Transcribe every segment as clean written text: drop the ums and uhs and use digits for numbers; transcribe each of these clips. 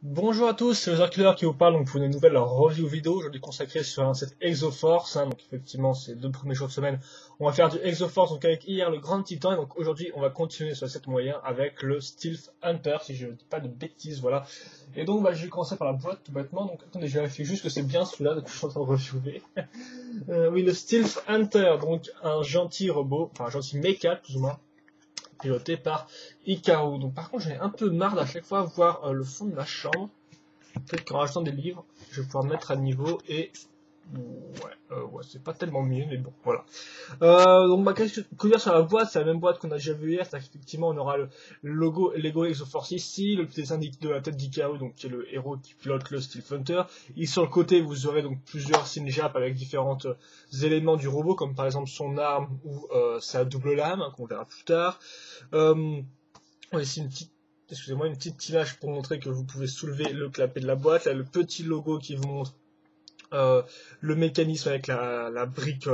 Bonjour à tous, c'est le Killer qui vous parle donc pour une nouvelle review vidéo aujourd'hui consacrée sur un set Exoforce. Donc effectivement, ces deux premiers jours de semaine, on va faire du Exoforce donc avec hier le Grand Titan et donc aujourd'hui on va continuer sur le set moyen avec le Stealth Hunter si je ne dis pas de bêtises, voilà. Et donc je vais commencer par la boîte tout bêtement. Donc attendez, je vérifie juste que c'est bien celui-là que je suis en train de reviewer. Oui, le Stealth Hunter, donc un gentil robot, enfin un gentil mecha plus ou moins piloté par Hikaru. Donc par contre j'en ai un peu marre d'à chaque fois voir le fond de ma chambre. Peut-être qu'en rajoutant des livres, je vais pouvoir me mettre à niveau et ouais, c'est pas tellement mieux, mais bon, voilà. Donc, qu'est-ce que dire sur la boîte? C'est la même boîte qu'on a déjà vu hier, c'est qu'effectivement, on aura le logo Lego Exoforce ici, le petit dessin de la tête d'Ikaru, donc qui est le héros qui pilote le Stealth Hunter. Et sur le côté, vous aurez donc plusieurs signes Jap avec différents éléments du robot, comme par exemple son arme ou sa double lame, hein, qu'on verra plus tard. Ici excusez-moi, une petite image pour montrer que vous pouvez soulever le clapet de la boîte. Là, le petit logo qui vous montre euh, le mécanisme avec la brique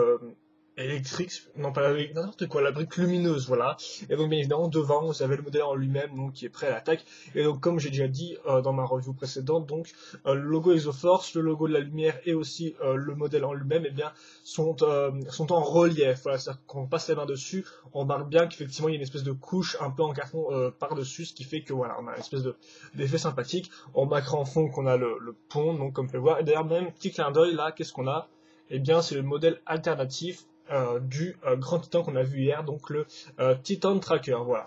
électrique, non pas la brique, n'importe quoi, la brique lumineuse, voilà. Et donc bien évidemment devant vous avez le modèle en lui-même donc qui est prêt à l'attaque. Et donc comme j'ai déjà dit dans ma review précédente, donc le logo Exoforce, le logo de la lumière et aussi le modèle en lui-même, eh bien sont en relief. Voilà, c'est-à-dire qu'on passe la main dessus, on remarque bien qu'effectivement il y a une espèce de couche un peu en carton par-dessus, ce qui fait que voilà, on a une espèce d'effet sympathique. On remarquera en fond qu'on a le pont, donc comme vous pouvez voir. Et d'ailleurs même petit clin d'œil là, qu'est-ce qu'on a? Eh bien c'est le modèle alternatif du Grand Titan qu'on a vu hier, donc le Titan Tracker, voilà.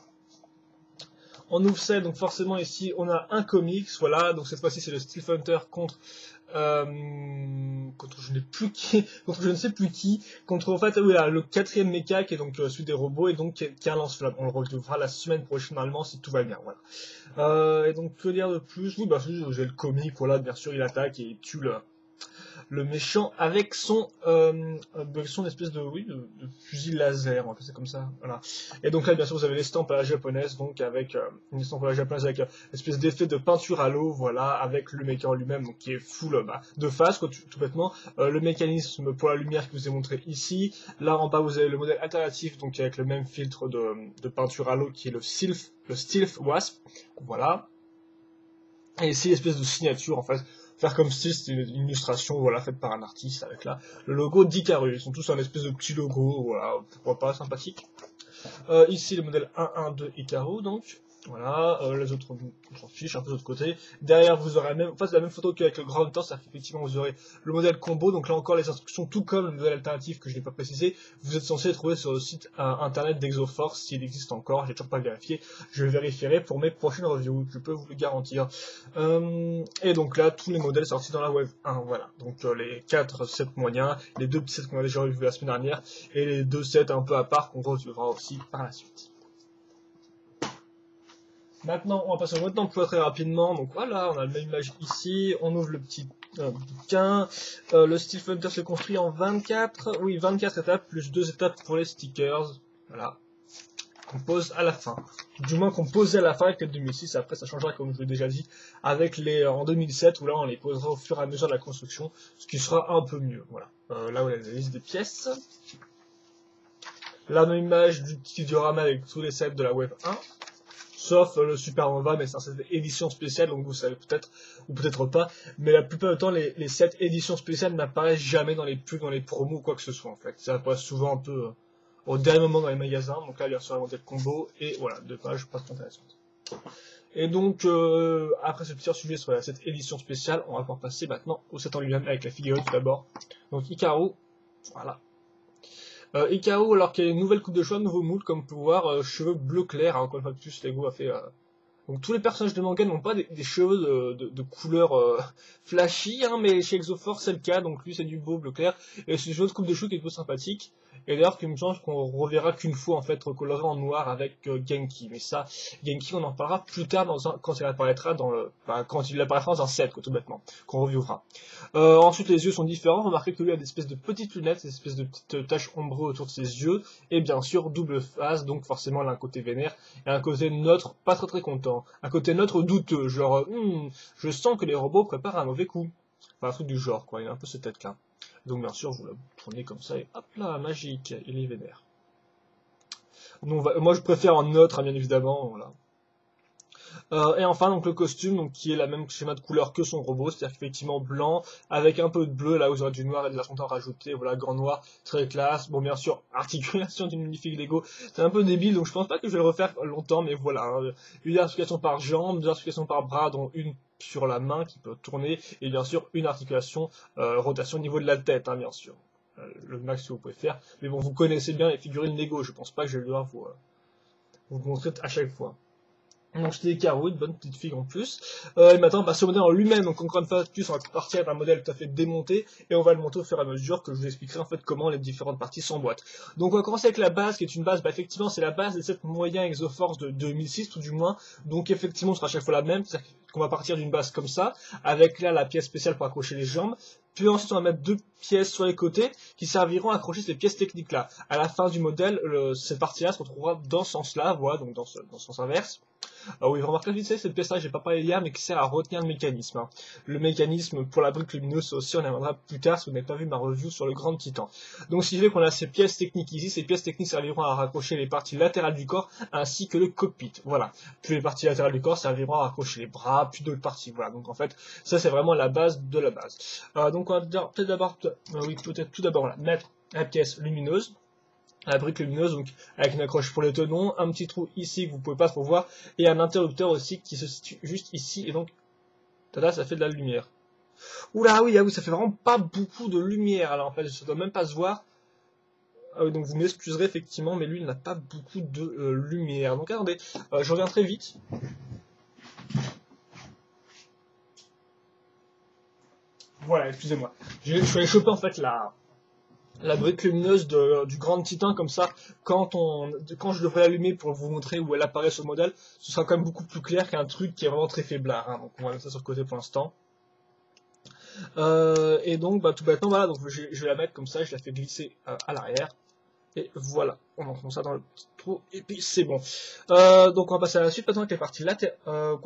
On ouvre ça, donc forcément ici on a un comics, voilà, donc cette fois-ci c'est le Stealth Hunter euh, contre je n'ai plus qui, contre je ne sais plus qui, contre en fait voilà, le quatrième mecha qui est donc celui des robots et donc qui a un lance-flamme. On le retrouvera la semaine prochaine normalement si tout va bien, voilà. Et donc que dire de plus? Oui, j'ai le comic, voilà, bien sûr il attaque et il tue le méchant avec son espèce de, oui, de fusil laser, on va appeler ça comme ça, voilà. Et donc là, bien sûr, vous avez l'estampe à la japonaise, donc avec une estampe à la japonaise avec une espèce d'effet de peinture à l'eau, voilà, avec le méca en lui-même, donc qui est full de face, quoi, tout bêtement. Le mécanisme pour la lumière que je vous ai montré ici. Là, en bas, vous avez le modèle alternatif, donc avec le même filtre de peinture à l'eau, qui est le Stealth Wasp, voilà. Et ici, l'espèce de signature, en fait, faire comme si c'était une illustration, voilà, faite par un artiste, avec là, le logo d'Icarus. Ils sont tous un espèce de petit logo, voilà, pourquoi pas, sympathique. Ici, le modèle 112 Icaro, donc. Voilà, les autres, on s'en fiche, un peu de l'autre côté. Derrière, vous aurez la même photo qu'avec le Grand Temps, c'est-à-dire qu'effectivement, vous aurez le modèle combo, donc là encore, les instructions, tout comme le modèle alternatif que je n'ai pas précisé, vous êtes censé les trouver sur le site internet d'Exoforce, s'il existe encore, j'ai toujours pas vérifié, je vérifierai pour mes prochaines reviews, je peux vous le garantir. Et donc là, tous les modèles sortis dans la Wave 1, voilà. Donc les 4 sets moyens, les 2 petits sets qu'on a déjà revus la semaine dernière, et les 2 sets un peu à part qu'on retrouvera aussi par la suite. Maintenant, on va passer au mode d'emploi très rapidement. Donc voilà, on a la même image ici. On ouvre le petit bouquin. Le Stealth Hunter se construit en 24 étapes, plus 2 étapes pour les stickers. Voilà. Qu'on pose à la fin. Du moins qu'on posait à la fin avec les 2006. Après, ça changera, comme je l'ai déjà dit, avec les en 2007, où là, on les posera au fur et à mesure de la construction, ce qui sera un peu mieux. Voilà. Là, où il y a la liste des pièces. La même image du petit diorama avec tous les sets de la Wave 1. Sauf le Super Nova, mais c'est une édition spéciale, donc vous savez peut-être, ou peut-être pas, mais la plupart du temps, les 7 éditions spéciales n'apparaissent jamais dans les pubs, dans les promos ou quoi que ce soit, en fait. Ça apparaît souvent un peu au dernier moment dans les magasins, donc là, il y a sur la modèle combo, et voilà, 2 pages pas trop intéressantes. Et donc, après ce petit sujet sur cette édition spéciale, on va pouvoir passer maintenant au set en lui-même avec la figurine tout d'abord. Donc, Hikaru, voilà. Ikao, alors qu'il y a une nouvelle coupe de cheveux, un nouveau mood, comme vous pouvez voir, cheveux bleu clair, hein, encore une fois de plus, Lego a fait... Donc tous les personnages de manga n'ont pas des cheveux de couleur flashy, hein, mais chez Exoforce c'est le cas, donc lui c'est du beau bleu clair, et c'est une autre coupe de cheveux qui est plutôt sympathique, et d'ailleurs qui me semble qu'on reverra qu'une fois en fait recoloré en noir avec Genki, mais ça, Genki on en parlera plus tard quand il apparaîtra quand il apparaîtra dans un set, quoi, tout bêtement, qu'on reviewera. Ensuite, les yeux sont différents. Remarquez que lui a des espèces de petites lunettes, des espèces de petites taches ombreuses autour de ses yeux. Et bien sûr, double face, donc forcément, il a un côté vénère et un côté neutre, pas très content. Un côté neutre douteux, genre, je sens que les robots préparent un mauvais coup. Enfin, un truc du genre, quoi. Il a un peu cette tête-là. Donc, bien sûr, vous la tournez comme ça et hop là, magique, il est vénère. Donc, moi, je préfère en neutre, hein, bien évidemment, voilà. Et enfin donc le costume donc qui est la même schéma de couleur que son robot, c'est-à-dire qu'effectivement blanc avec un peu de bleu là où vous aurez du noir et de l'argentin rajouté, voilà grand noir, très classe. Bon bien sûr articulation d'une magnifique Lego, c'est un peu débile donc je pense pas que je vais le refaire longtemps mais voilà, hein. Une articulation par jambe, deux articulations par bras dont une sur la main qui peut tourner et bien sûr une articulation rotation au niveau de la tête hein, bien sûr. Le max que vous pouvez faire, mais bon vous connaissez bien les figurines Lego, je pense pas que je vais devoir vous montrer à chaque fois. Donc c'était des carreaux, une bonne petite figue en plus. Et maintenant, ce modèle en lui-même, donc encore une fois, plus on va partir d'un modèle tout à fait démonté, et on va le monter au fur et à mesure que je vous expliquerai en fait comment les différentes parties s'emboîtent. Donc on va commencer avec la base, qui est une base, effectivement c'est la base des 7 moyens Exoforce de 2006 tout du moins, donc effectivement ce sera à chaque fois la même, c'est-à-dire qu'on va partir d'une base comme ça, avec là la pièce spéciale pour accrocher les jambes, puis ensuite on va mettre deux pièces sur les côtés qui serviront à accrocher ces pièces techniques là. À la fin du modèle, cette partie-là se retrouvera dans ce sens-là, voilà, donc dans ce sens inverse. Ah oui, remarquez vite fait cette pièce-là, j'ai pas parlé hier, mais qui sert à retenir le mécanisme, hein. Le mécanisme pour la brique lumineuse aussi, on y reviendra plus tard si vous n'avez pas vu ma review sur le Grand Titan. Donc si je veux qu'on a ces pièces techniques ici, ces pièces techniques serviront à raccrocher les parties latérales du corps ainsi que le cockpit. Voilà. Puis les parties latérales du corps serviront à raccrocher les bras, puis d'autres parties. Voilà. Donc en fait, ça c'est vraiment la base de la base. Donc on va peut-être d'abord, peut-être tout d'abord mettre la pièce lumineuse. La brique lumineuse, donc avec une accroche pour les tenons, un petit trou ici que vous pouvez pas trop voir, et un interrupteur aussi qui se situe juste ici, et donc, tada, ça fait de la lumière. Oula, oui, ah oui, ça fait vraiment pas beaucoup de lumière, alors en fait, ça doit même pas se voir. Ah oui, donc vous m'excuserez effectivement, mais lui, il n'a pas beaucoup de lumière. Donc attendez, je reviens très vite. Voilà, excusez-moi. Je suis allé choper en fait la brique lumineuse du Grand Titan, comme ça, quand je devrais l'allumer pour vous montrer où elle apparaît sur le modèle, ce sera quand même beaucoup plus clair qu'un truc qui est vraiment très faiblard, hein. Donc on va mettre ça sur le côté pour l'instant. Et donc tout bêtement, voilà, donc je vais la mettre comme ça, je la fais glisser à l'arrière. Et voilà, on enfonce ça dans le petit trou, et puis c'est bon. Donc on va passer à la suite, maintenant avec les parties latérales.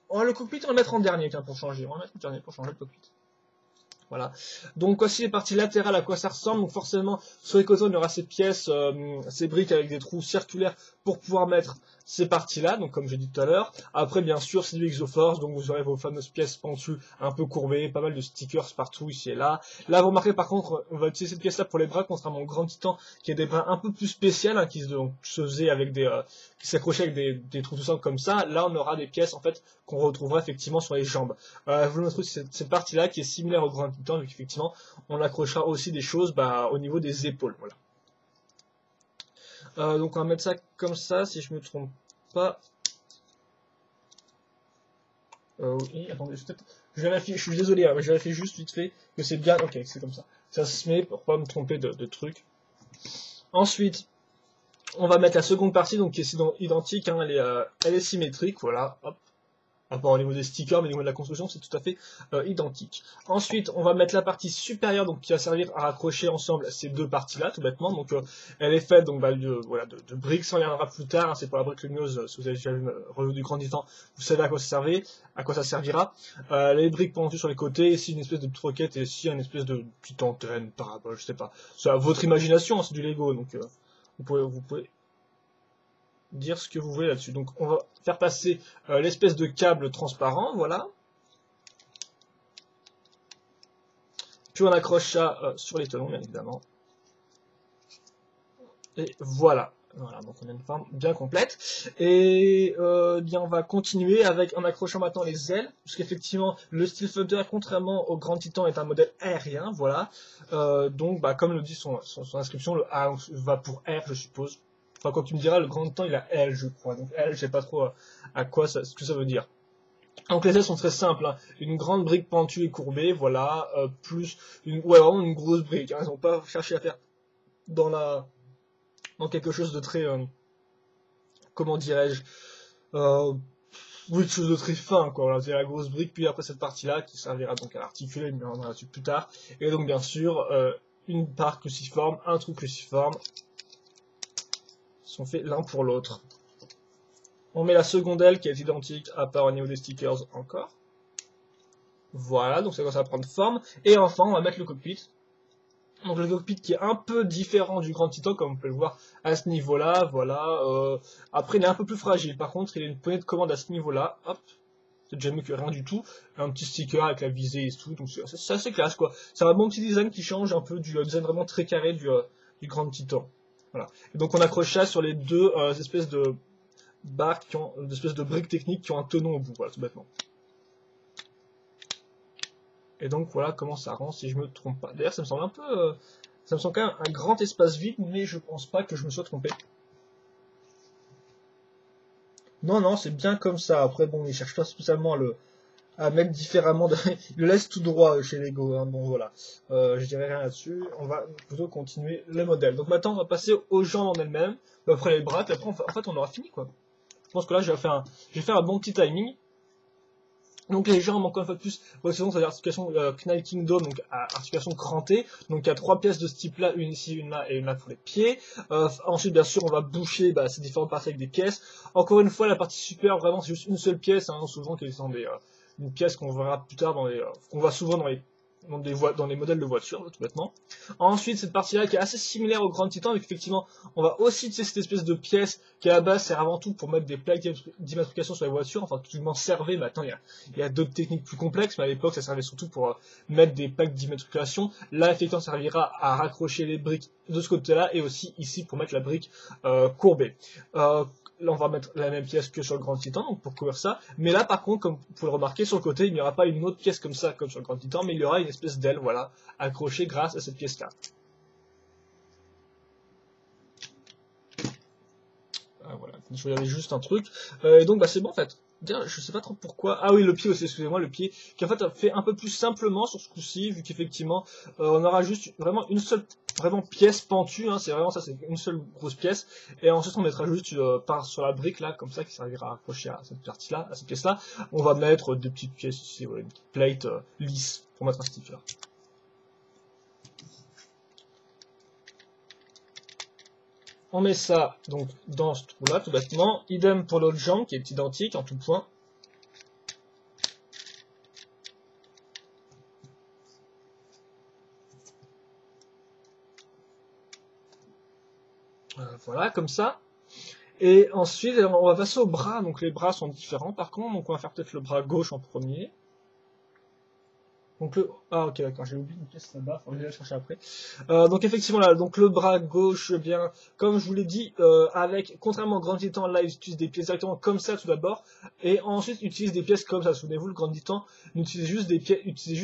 Oh, le cockpit, on va le mettre en dernier, tiens, pour changer. On va le mettre en dernier pour changer le cockpit. Voilà. Donc voici les parties latérales, à quoi ça ressemble. Donc forcément, sur les côtés, on aura ces pièces, ces briques avec des trous circulaires pour pouvoir mettre ces parties-là, donc comme j'ai dit tout à l'heure. Après, bien sûr, c'est du Exoforce, donc vous aurez vos fameuses pièces pentues un peu courbées, pas mal de stickers partout, ici et là. Là, vous remarquez par contre, on va utiliser cette pièce-là pour les bras, contrairement au Grand Titan, qui a des bras un peu plus spéciales, hein, qui se faisaient avec qui s'accrochaient avec des trous tout simples comme ça. Là, on aura des pièces, en fait, qu'on retrouvera effectivement sur les jambes. Je vous montre cette partie-là qui est similaire au Grand Titan, vu qu'effectivement, on accrochera aussi des choses au niveau des épaules. Voilà. Donc on va mettre ça comme ça, si je me trompe pas. Oui, attendez, je vérifie, je suis désolé, hein, mais je vérifie juste vite fait que c'est bien. Ok, c'est comme ça. Ça se met pour pas me tromper de truc. Ensuite, on va mettre la seconde partie, donc qui est identique, hein, elle est symétrique, voilà, hop. À part au niveau des stickers, mais au niveau de la construction, c'est tout à fait identique. Ensuite, on va mettre la partie supérieure, donc qui va servir à raccrocher ensemble ces deux parties-là, tout bêtement. Donc, elle est faite donc de briques, ça reviendra plus tard. Hein, c'est pour la brique lumineuse. Si vous avez déjà vu le review du Grand Titan, vous savez à quoi ça servait, à quoi ça servira. Les briques pendues sur les côtés, ici une espèce de petite roquette et ici une espèce de petite antenne, parabole, je sais pas. C'est à votre imagination, hein, c'est du Lego, donc vous pouvez dire ce que vous voulez là-dessus. Donc on va faire passer l'espèce de câble transparent, voilà. Puis on accroche ça sur les tenons, bien évidemment. Et voilà. Voilà, donc on a une forme bien complète. Et bien on va continuer en accrochant maintenant les ailes, puisqu'effectivement le Steel Fighter, contrairement au Grand Titan, est un modèle aérien, voilà. Donc comme le dit son inscription, le A va pour air, je suppose. Enfin, quand tu me diras, le Grand Titan, il a L, je crois. Donc L, je sais pas trop à quoi ce que ça veut dire. Donc les ailes sont très simples, hein. Une grande brique pentue et courbée, voilà, plus vraiment une grosse brique, hein. Ils n'ont pas cherché à faire dans quelque chose de très, comment dirais-je, oui, quelque chose de très fin, quoi. Voilà, c'est la grosse brique, puis après cette partie-là qui servira donc à l'articuler, mais on reviendra dessus plus tard. Et donc bien sûr, une part cruciforme, un trou cruciforme, sont faits l'un pour l'autre. On met la seconde aile qui est identique, à part au niveau des stickers encore. Voilà, donc ça commence à prendre forme. Et enfin, on va mettre le cockpit. Donc le cockpit qui est un peu différent du Grand Titan, comme on peut le voir à ce niveau-là, voilà. Après, il est un peu plus fragile. Par contre, il a une poignée de commande à ce niveau-là. Hop, c'est déjà mieux que rien du tout. Un petit sticker avec la visée et tout, donc c'est assez classe, quoi. C'est un bon petit design qui change un peu du design vraiment très carré du Grand Titan. Voilà. Et donc on accroche ça sur les deux espèces de barres qui ont, d'espèces de briques techniques qui ont un tenon au bout, voilà, tout bêtement. Et donc voilà comment ça rend si je me trompe pas. D'ailleurs ça me semble un peu... ça me semble quand même un grand espace vide, mais je pense pas que je me sois trompé. Non, non, c'est bien comme ça. Après bon, ils cherchent pas spécialement à mettre différemment. Ils le laissent tout droit chez Lego, hein, donc voilà. Je dirais rien là-dessus. On va plutôt continuer le modèle. Donc maintenant on va passer aux jambes en elles-mêmes. Après les bras, puis après en fait on aura fini quoi. Je pense que là j'ai fait un bon petit timing. Donc les jambes, encore une fois de plus, c'est l'articulation Knight Kingdom, donc articulation crantée. Donc il y a 3 pièces de ce type-là, une ici, une là et une là pour les pieds. Ensuite, bien sûr, on va boucher ces différentes parties avec des pièces. Encore une fois, la partie supérieure, vraiment, c'est juste une seule pièce, hein, souvent qui sont une pièce qu'on verra plus tard qu'on voit souvent dans les modèles de voitures, tout bêtement. Ensuite, cette partie-là qui est assez similaire au Grand Titan, donc effectivement, on va aussi utiliser cette espèce de pièce qui à la base sert avant tout pour mettre des plaques d'immatriculation sur les voitures, enfin tout le monde servait, maintenant il y a d'autres techniques plus complexes, mais à l'époque ça servait surtout pour mettre des plaques d'immatriculation. Là, effectivement, ça servira à raccrocher les briques de ce côté-là et aussi ici pour mettre la brique courbée. Là, on va mettre la même pièce que sur le Grand Titan, donc pour couvrir ça. Mais là, par contre, comme vous pouvez le remarquer, sur le côté, il n'y aura pas une autre pièce comme ça, comme sur le Grand Titan, mais il y aura une espèce d'aile, voilà, accrochée grâce à cette pièce-là. Voilà, je regardais juste un truc. Et donc, c'est bon en fait. Je sais pas trop pourquoi. Ah oui, le pied aussi, excusez-moi, le pied, qui en fait a fait un peu plus simplement sur ce coup-ci, vu qu'effectivement, on aura juste vraiment une seule pièce pentue, hein, c'est vraiment ça, c'est une seule grosse pièce. Et ensuite, on mettra juste sur la brique là, comme ça, qui servira à accrocher à cette partie-là, à cette pièce-là. On va mettre des petites pièces ici, voilà, une petite plate lisse pour mettre un sticker. On met ça donc dans ce trou-là, tout bêtement. Idem pour l'autre jambe qui est identique en tout point. Voilà, comme ça. Et ensuite, on va passer aux bras. Donc les bras sont différents par contre. Donc on va faire peut-être le bras gauche en premier. Donc ah ok d'accord, j'ai oublié une pièce là-bas, faut que j'aille la chercher après. Donc effectivement là, donc le bras gauche, bien, comme je vous l'ai dit, contrairement au Grand Titan, là il utilise des pièces directement comme ça tout d'abord, et ensuite il utilise des pièces comme ça. Souvenez-vous, le Grand Titan utilise juste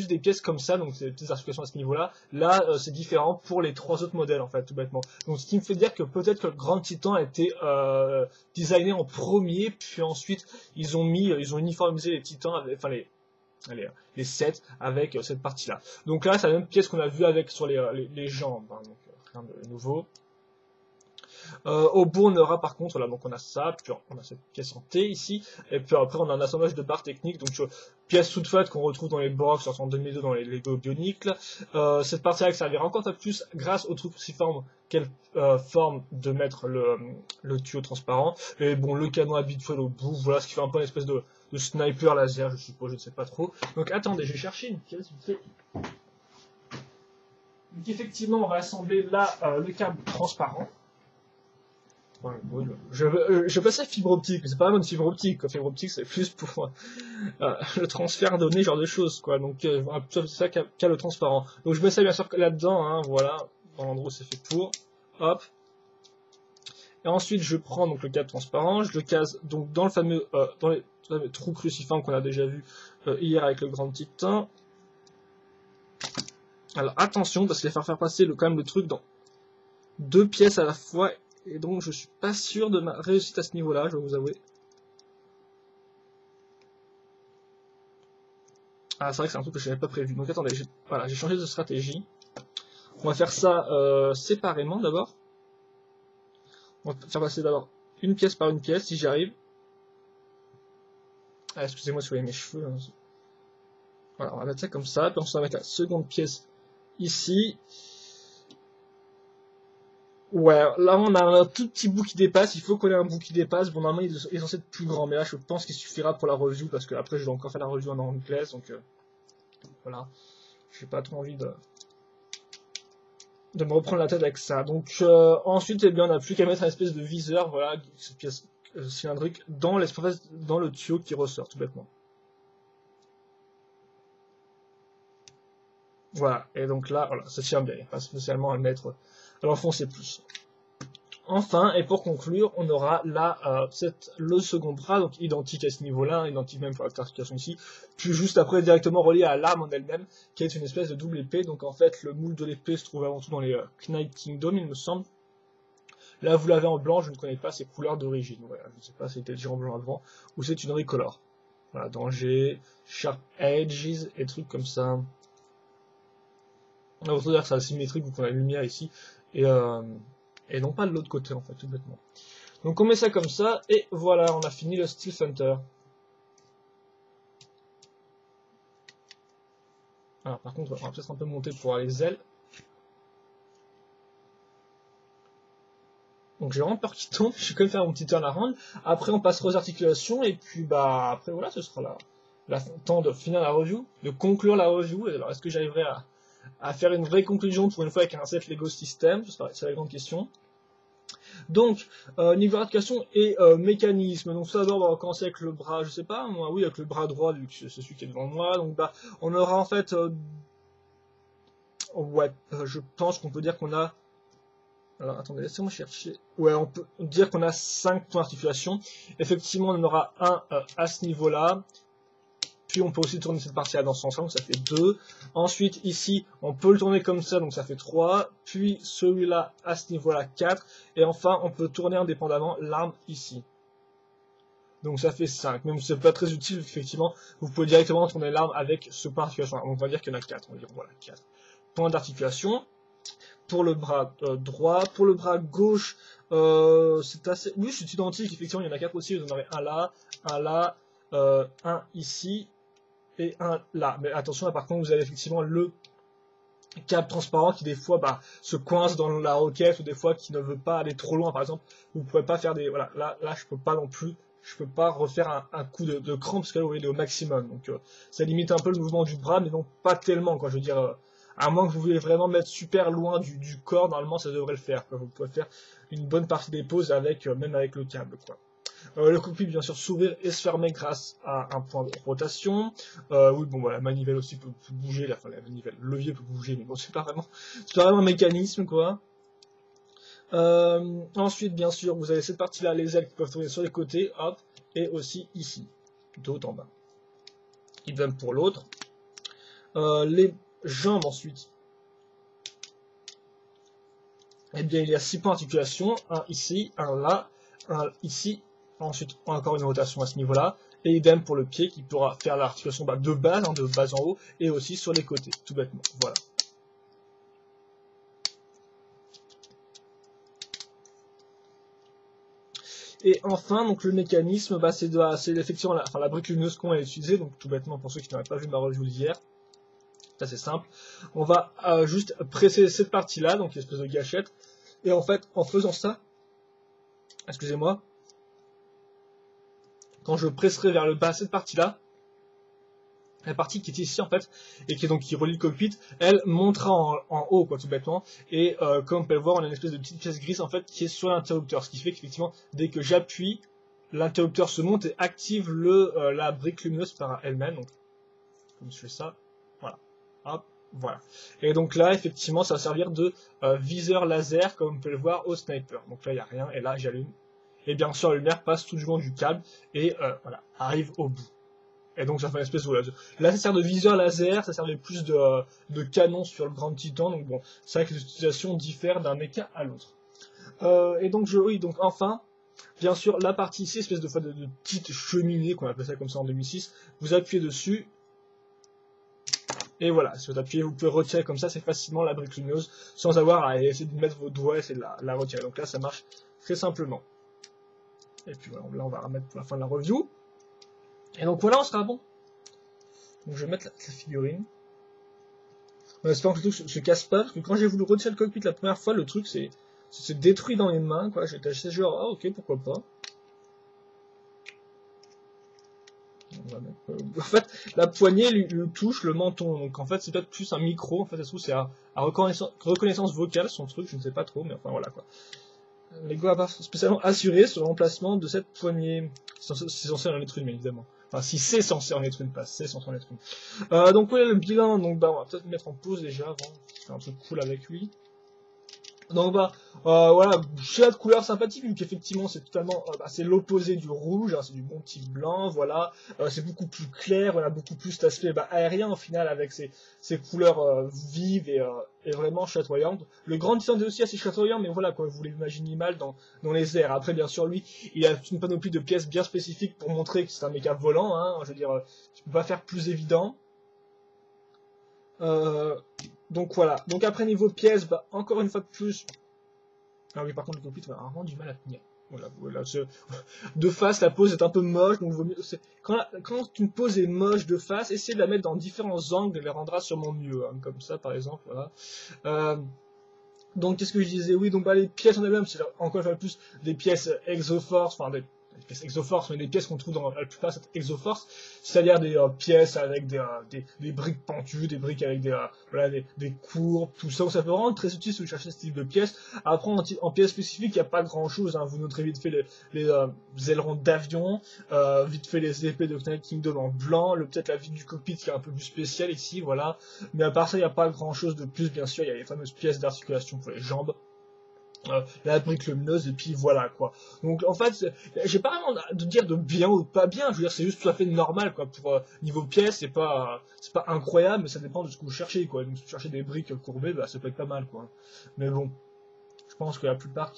des pièces comme ça, donc c'est des petites articulations à ce niveau-là. Là, c'est différent pour les 3 autres modèles en fait, tout bêtement. Donc ce qui me fait dire que peut-être que le Grand Titan a été designé en premier, puis ensuite ils ont uniformisé les Titans, enfin les 7 avec cette partie-là. Donc là, c'est la même pièce qu'on a vu avec sur les jambes, hein, donc rien de nouveau. Au bout, on aura par contre, là, donc on a ça, puis on a cette pièce en T ici, et puis après on a un assemblage de barres techniques, donc pièce toute faite qu'on retrouve dans les box, en 2002 dans les Lego Bionicle. Cette partie-là qui servira encore un peu plus grâce au truc cruciforme qu'elle forme de mettre le tuyau transparent. Et bon, le canon à bitfoil au bout, voilà ce qui fait un peu une espèce de sniper laser, je suppose, je ne sais pas trop. Donc attendez, je vais chercher une pièce vite fait. Donc effectivement, on va assembler là le câble transparent. Ouais, bon, je passe à fibre optique, mais c'est pas vraiment une fibre optique. Quoi. Fibre optique, c'est plus pour le transfert de données, genre de choses, quoi. Donc c'est ça qu'a le transparent. Donc je mets ça bien sûr là-dedans, hein, voilà, dans l'endroit où c'est fait pour. Hop. Et ensuite, je prends donc le câble transparent, je le case donc dans le fameux trou cruciforme qu'on a déjà vu hier avec le Grand Titan. Alors attention, parce qu'il va faire passer quand même le truc dans 2 pièces à la fois, et donc je suis pas sûr de ma réussite à ce niveau-là, je vais vous avouer. Ah, c'est vrai que c'est un truc que je n'avais pas prévu. Donc attendez, voilà, j'ai changé de stratégie. On va faire ça séparément d'abord. On va faire passer d'abord une pièce par une pièce, si j'y arrive. Ah, excusez-moi si vous voyez mes cheveux. Hein. Voilà, on va mettre ça comme ça, puis ensuite on va mettre la seconde pièce ici. Ouais, là on a un tout petit bout qui dépasse, il faut qu'on ait un bout qui dépasse. Bon, normalement il est censé être plus grand, mais là je pense qu'il suffira pour la review, parce que après je dois encore faire la review en anglais, donc voilà. J'ai pas trop envie de... de me reprendre la tête avec ça. Donc ensuite, eh bien, on n'a plus qu'à mettre une espèce de viseur, voilà, cette pièce cylindrique dans l'espace, dans le tuyau qui ressort, tout bêtement. Voilà, et donc là, voilà, ça tient bien, pas spécialement à le mettre, à l'enfoncer plus. Enfin, et pour conclure, on aura là le second bras, donc identique à ce niveau-là, identique même pour l'articulation ici, puis juste après directement relié à l'arme en elle-même, qui est une espèce de double épée. Donc en fait, le moule de l'épée se trouve avant tout dans les Knight Kingdom, il me semble. Là, vous l'avez en blanc, je ne connais pas ses couleurs d'origine. Voilà, je ne sais pas si c'était déjà en blanc avant, ou c'est une recolor. Voilà, danger, sharp edges et trucs comme ça. On va dire que c'est asymétrique, vu qu'on a la lumière ici, et non pas de l'autre côté en fait, tout bêtement. Donc on met ça comme ça, et voilà, on a fini le Steel Hunter. Alors par contre, on va peut-être un peu monter pour avoir les ailes. Donc j'ai vraiment peur qu'il tombe, je vais quand même faire mon petit turnaround. Après on passera aux articulations, et puis bah après voilà, ce sera la temps de finir la review, de conclure la review. Alors est-ce que j'arriverai à faire une vraie conclusion pour une fois avec un set Lego System? C'est la grande question. Donc, niveau articulation et mécanisme. Donc, ça d'abord, on va commencer avec le bras, je sais pas, moi, oui, avec le bras droit, vu que c'est celui qui est devant moi. Donc, bah, on aura en fait, ouais, je pense qu'on peut dire qu'on a. Alors, attendez, laissez-moi chercher. Ouais, on peut dire qu'on a 5 points d'articulation. Effectivement, on en aura un à ce niveau-là. Puis on peut aussi tourner cette partie-là dans ce sens-là, donc ça fait 2. Ensuite, ici, on peut le tourner comme ça, donc ça fait 3. Puis celui-là, à ce niveau-là, 4. Et enfin, on peut tourner indépendamment l'arme ici. Donc ça fait 5. Même si c'est pas très utile, effectivement, vous pouvez directement tourner l'arme avec ce point d'articulation. On va dire qu'il y en a 4. On va dire, voilà, 4 points d'articulation. Pour le bras droit. Pour le bras gauche, c'est assez... Oui, c'est identique, effectivement, il y en a 4 aussi. Vous en aurez un là, un ici, et un là. Mais attention, là par contre, vous avez effectivement le câble transparent qui des fois se coince dans la roquette, ou des fois qui ne veut pas aller trop loin, par exemple. Vous ne pouvez pas faire des... Voilà, là je peux pas non plus, je peux pas refaire un coup de cran, parce que là vous voyez, il est au maximum. Donc ça limite un peu le mouvement du bras, mais non pas tellement, quoi. Je veux dire, à moins que vous voulez vraiment mettre super loin du corps, normalement ça devrait le faire, quoi. Vous pouvez faire une bonne partie des poses avec, même avec le câble, quoi. Le cockpit bien sûr s'ouvrir et se fermer grâce à un point de rotation. Oui, bon, voilà, la manivelle aussi peut bouger, enfin la manivelle, le levier peut bouger, mais bon, c'est pas vraiment un mécanisme, quoi. Ensuite, bien sûr, vous avez cette partie-là, les ailes qui peuvent tourner sur les côtés, hop, et aussi ici, de haut en bas. Idem pour l'autre. Les jambes ensuite. Eh bien, il y a 6 points d'articulation, un ici, un là, un ici. Ensuite, encore une rotation à ce niveau-là. Et idem pour le pied qui pourra faire l'articulation de base en haut, et aussi sur les côtés, tout bêtement. Voilà. Et enfin, donc le mécanisme, c'est effectivement la brique lumineuse qu'on a utilisée, donc tout bêtement pour ceux qui n'auraient pas vu ma review d'hier. C'est assez simple. On va juste presser cette partie-là, donc une espèce de gâchette. Et en fait, en faisant ça, excusez-moi, quand je presserai vers le bas cette partie-là, la partie qui est ici en fait, et qui relie le cockpit, elle montera en haut, quoi, tout bêtement. Et comme on peut le voir, on a une espèce de petite pièce grise en fait qui est sur l'interrupteur, ce qui fait qu'effectivement, dès que j'appuie, l'interrupteur se monte et active la brique lumineuse par elle-même. Donc, comme je fais ça, voilà, hop, voilà. Et donc là, effectivement, ça va servir de viseur laser, comme on peut le voir au sniper. Donc là, il n'y a rien, et là, j'allume. Et bien sûr, la lumière passe tout du long du câble, et voilà, arrive au bout. Et donc ça fait une espèce de... Là ça sert de viseur laser, ça servait plus de canon sur le Grand Titan, donc bon, c'est vrai que les utilisations diffèrent d'un mecha à l'autre. Et donc oui, donc enfin, bien sûr, la partie ici, espèce de petite cheminée, qu'on appelle ça comme ça en 2006, vous appuyez dessus, et voilà, si vous appuyez, vous pouvez retirer comme ça, c'est facilement la brique lumineuse, sans avoir à essayer de mettre vos doigts et essayer de la retirer. Donc là, ça marche très simplement. Et puis voilà, là on va remettre pour la fin de la review. Et donc voilà, on sera bon. Donc je vais mettre la figurine. En espérant que le truc se casse pas, parce que quand j'ai voulu retirer le cockpit la première fois, le truc s'est détruit dans les mains, quoi. J'étais assez genre, ah ok, pourquoi pas. On va En fait, la poignée lui touche le menton, donc en fait c'est peut-être plus un micro, en fait ça se trouve c'est à reconnaissance vocale son truc, je ne sais pas trop, mais enfin voilà quoi. Lego a pas spécialement assuré sur l'emplacement de cette poignée. C'est censé en être une, bien évidemment. Enfin, si c'est censé en être une, pas c'est censé en être une. Donc ouais, le bilan, donc bah on va peut-être mettre en pause déjà avant, faire un truc cool avec lui. Donc bah voilà, choix de couleur sympathique vu qu'effectivement c'est totalement c'est l'opposé du rouge, hein, c'est du bon petit blanc, voilà. C'est beaucoup plus clair, voilà, beaucoup plus cet aspect aérien au final avec ces couleurs vives et vraiment chatoyantes. Le grand titan est aussi assez chatoyant, mais voilà quoi, vous l'imaginez mal dans les airs. Après bien sûr lui, il a une panoplie de pièces bien spécifiques pour montrer que c'est un méca volant, hein, je veux dire, tu peux pas faire plus évident. Euh, donc voilà. Donc après niveau pièces, bah, encore une fois de plus. Ah oui, par contre le cockpit va vraiment du mal à tenir. Voilà, de face la pose est un peu moche, donc vaut mieux. Quand une pose est moche de face, essayez de la mettre dans différents angles, elle les rendra sûrement mieux, hein, comme ça par exemple, voilà. Euh, donc qu'est-ce que je disais? Oui, donc bah, les pièces en elles-mêmes, c'est encore une fois plus des pièces Exoforce, enfin des pièces Exoforce, mais des pièces qu'on trouve dans la plupart de cette Exoforce, c'est-à-dire des pièces avec des briques pentues, des briques avec voilà, des courbes, tout ça. Donc ça peut vraiment être très utile si vous cherchez ce type de pièces. Après, en pièces spécifiques, il n'y a pas grand-chose. Hein. Vous noterez vite fait les ailerons d'avion, vite fait les épées de Knight Kingdom en blanc, peut-être la vitre du cockpit qui est un peu plus spéciale ici, voilà. Mais à part ça, il n'y a pas grand-chose de plus, bien sûr. Il y a les fameuses pièces d'articulation pour les jambes. La brique lumineuse et puis voilà quoi. Donc en fait, j'ai pas vraiment de dire de bien ou de pas bien. Je veux dire, c'est juste tout à fait normal quoi. Pour niveau pièce, c'est pas incroyable, mais ça dépend de ce que vous cherchez quoi. Donc si vous cherchez des briques courbées, bah ça peut être pas mal quoi. Mais bon, je pense que la plupart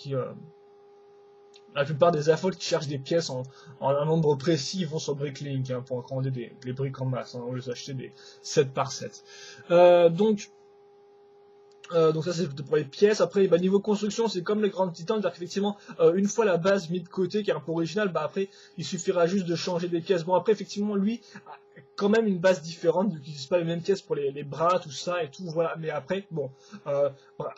des affolts qui cherchent des pièces en un nombre précis vont sur Bricklink hein, pour commander des briques en masse. Hein, on les acheter des 7 par 7. Donc ça c'est pour les pièces. Après bah, niveau construction c'est comme les grands titans, c'est-à-dire qu'effectivement une fois la base mise de côté qui est un peu originale, bah après il suffira juste de changer des pièces. Bon après effectivement lui a quand même une base différente, donc il n'utilise pas les mêmes pièces pour les bras, tout ça et tout, voilà. Mais après bon, à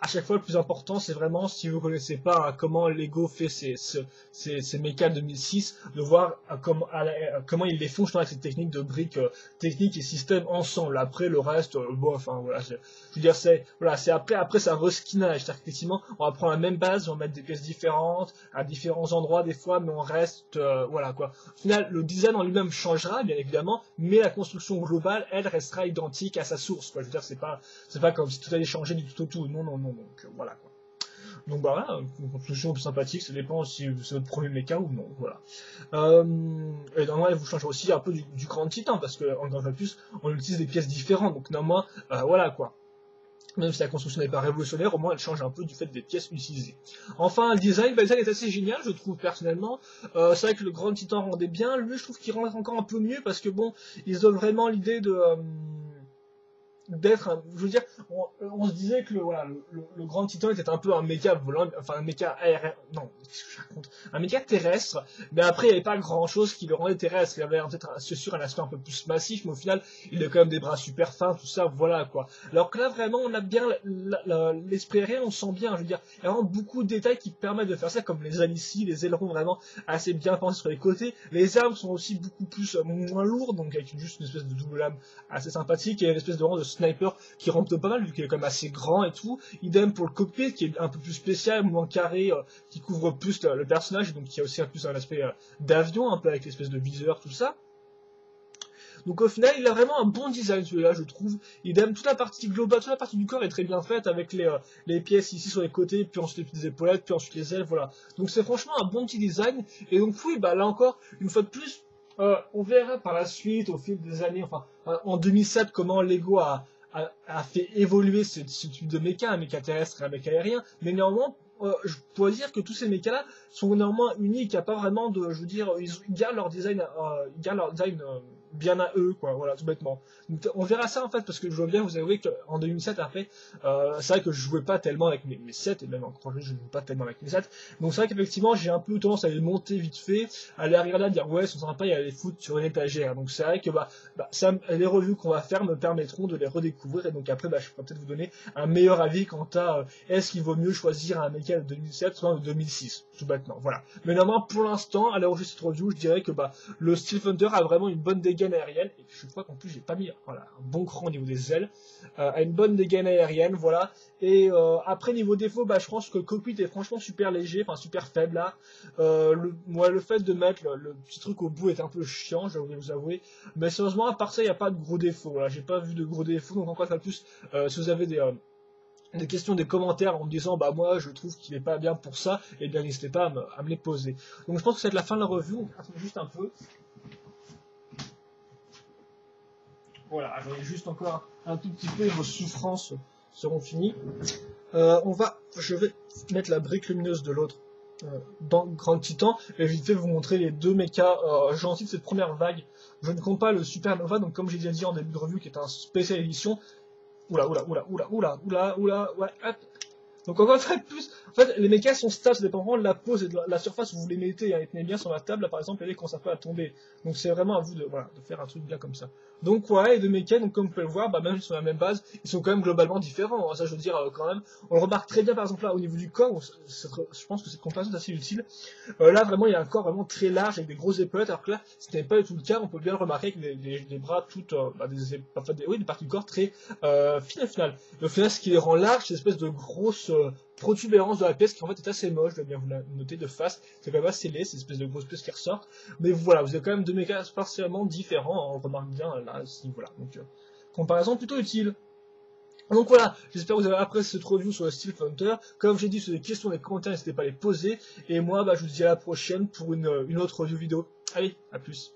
chaque fois le plus important c'est vraiment si vous connaissez pas comment Lego fait ses mécas 2006, de voir comment ils les font justement avec cette technique de briques, technique et système ensemble. Après le reste, bon enfin voilà, je veux dire c'est voilà, c'est après c'est un reskinage, c'est-à-dire qu'effectivement on va prendre la même base, on va mettre des pièces différentes à différents endroits des fois, mais on reste voilà quoi. Au final le design en lui-même changera bien évidemment, mais la construction globale elle restera identique à sa source quoi. Je veux dire c'est pas comme si tout allait changer du tout au tout, non donc voilà quoi. Donc bah voilà, une construction plus sympathique, ça dépend si c'est votre premier mecha ou non, voilà. Et normalement, elle vous change aussi un peu du grand titan, parce que encore une fois plus, on utilise des pièces différentes, donc normalement, voilà quoi. Même si la construction n'est pas révolutionnaire, au moins elle change un peu du fait des pièces utilisées. Enfin, le design est assez génial, je trouve personnellement. C'est vrai que le grand titan rendait bien, lui je trouve qu'il rend encore un peu mieux, parce que bon, il se donne vraiment l'idée d'être je veux dire on se disait que voilà, le grand titan était un peu un méca volant, enfin un méca aérien, non qu'est-ce que je raconte, un méca terrestre, mais après il n'y avait pas grand chose qui le rendait terrestre. Il avait peut-être c'est sûr un aspect un peu plus massif, mais au final il a quand même des bras super fins, tout ça, voilà quoi. Alors que là vraiment on a bien l'esprit aérien, on sent bien, je veux dire il y a vraiment beaucoup de détails qui permettent de faire ça, comme les ailes ici, les ailerons vraiment assez bien pensés sur les côtés. Les armes sont aussi beaucoup plus moins lourdes, donc avec juste une espèce de double lame assez sympathique, et une espèce de rang de sniper qui rentre pas mal vu qu'il est quand même assez grand et tout. Idem pour le cockpit qui est un peu plus spécial, moins carré, qui couvre plus le personnage, donc qui a aussi plus un aspect d'avion, un peu avec l'espèce de viseur, tout ça. Donc au final, il a vraiment un bon design celui-là, je trouve. Idem, toute la partie globale, toute la partie du corps est très bien faite avec les pièces ici sur les côtés, puis ensuite les petites épaulettes, puis ensuite les ailes, voilà. Donc c'est franchement un bon petit design. Et donc oui, bah là encore, une fois de plus, on verra par la suite, au fil des années, enfin en 2007, comment Lego a fait évoluer ce type de méca, un méca terrestre et un méca aérien, mais néanmoins, je pourrais dire que tous ces mécas-là sont néanmoins uniques, il n'y a pas vraiment de, je veux dire, ils gardent leur design, bien à eux, quoi, voilà, tout bêtement. Donc, on verra ça en fait, parce que je vois bien vous avouer qu'en 2007, après, c'est vrai que je jouais pas tellement avec mes sets, et même encore je ne joue pas tellement avec mes sets, donc c'est vrai qu'effectivement, j'ai un peu tendance à les monter vite fait, à aller arriver là, à dire ouais, c'est sympa, il y a les foutre sur une étagère, donc c'est vrai que les revues qu'on va faire me permettront de les redécouvrir, et donc après, je pourrais peut-être vous donner un meilleur avis quant à est-ce qu'il vaut mieux choisir un méca de 2007 soit de 2006, tout bêtement, voilà. Mais néanmoins, pour l'instant, à l'heure où je cette review, je dirais que le Steel Thunder a vraiment une bonne dégâts dégaine aérienne, et je crois qu'en plus j'ai pas mis voilà, un bon cran au niveau des ailes, a une bonne dégaine aérienne, voilà. Et après niveau défaut, bah, je pense que le cockpit est franchement super léger, enfin super faible là. Moi le fait de mettre le petit truc au bout est un peu chiant, je vais vous avouer. Mais sérieusement, à part ça, il n'y a pas de gros défauts. Voilà, j'ai pas vu de gros défauts, donc encore une fois plus, si vous avez des questions, des commentaires en me disant bah moi je trouve qu'il est pas bien pour ça, et bien n'hésitez pas à me les poser. Donc je pense que c'est la fin de la revue, on attend juste un peu. Voilà, attendez juste encore un tout petit peu et vos souffrances seront finies. Je vais mettre la brique lumineuse de l'autre dans Grand Titan, et je vais vous montrer les deux mechas gentils de cette première vague. Je ne compte pas le Supernova, donc comme j'ai déjà dit en début de revue, qui est un spécial édition. Oula, ouais, hop. Donc encore une fois de plus, en fait, les mechas sont stables, ça dépend vraiment de la pose et de la surface où vous les mettez. Ils tenaient bien sur la table, là par exemple, et là ils commencent un peu à tomber. Donc c'est vraiment à vous de, voilà, de faire un truc bien comme ça. Donc ouais, les deux mechas, donc comme vous pouvez le voir, bah, même sur la même base, ils sont quand même globalement différents. Hein. Ça je veux dire quand même, on le remarque très bien par exemple là au niveau du corps, où je pense que cette comparaison est assez utile. Là vraiment il y a un corps vraiment très large avec des grosses épaulettes, alors que là ce n'est pas du tout le cas, on peut bien le remarquer avec des bras toutes, des parties du corps très fines au final. Et au final ce qui les rend larges, c'est une espèce de grosse protubérance de la pièce qui en fait est assez moche, je dois bien vous la noter de face, c'est quand même assez laid, c'est une espèce de grosse pièce qui ressort, mais voilà, vous avez quand même deux mécas partiellement différents, on remarque bien là, à ce niveau-là, donc comparaison plutôt utile. Donc voilà, j'espère que vous avez apprécié cette review sur le Steel Hunter. Comme j'ai dit, sur des questions, des commentaires, n'hésitez pas à les poser. Et moi, bah, je vous dis à la prochaine pour une autre review vidéo. Allez, à plus.